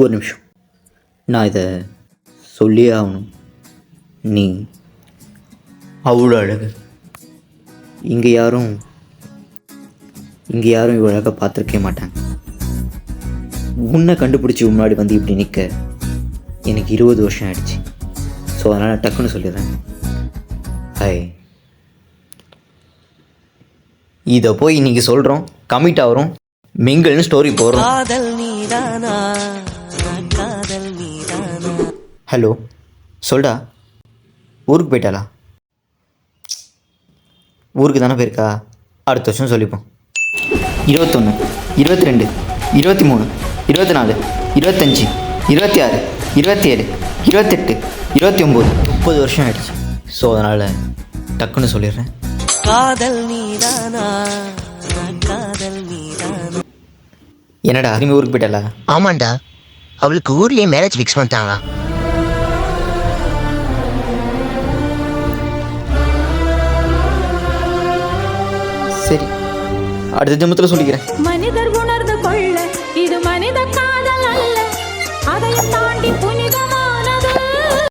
ஒரு நிமிஷம், நான் இதை சொல்லியே ஆகணும். நீ அவ்வளோ அழகு. இங்கே யாரும் இவ்வளோ அழகாக பார்த்துருக்கே மாட்டாங்க. உன்னை கண்டுபிடிச்சி முன்னாடி வந்து இப்படி நிற்க எனக்கு 20 வருஷம் ஆயிடுச்சு. ஸோ அதனால் டக்குன்னு சொல்லிடுறேன். ஹாய். இதை போய் இன்றைக்கி சொல்கிறோம், கமிட் ஆகிறோம், மிங்கல்னு ஸ்டோரி போடுறோம். ஹலோ, சொல்டா. ஊருக்கு போயிட்டாளா? ஊருக்கு தானே போயிருக்கா? அடுத்த வருஷம் சொல்லிப்போம். 21, 22, 23, 24, 25, 26, 27, 28, 29, 30 வருஷம் ஆயிடுச்சு. ஸோ அதனால் டக்குன்னு சொல்லிடுறேன். காதல் நீதானா, காதல் நீதானா. என்னடா திரும்பி ஊருக்கு போயிட்டாளா? ஆமாண்டா, அவளுக்கு ஊர்லயே மேரேஜ் ஃபிக்ஸ் பண்ணிட்டாங்களா? சரி, அடுத்த ஜென்மத்தில் சொல்லிக்கிறேன். மனிதர் உணர்ந்து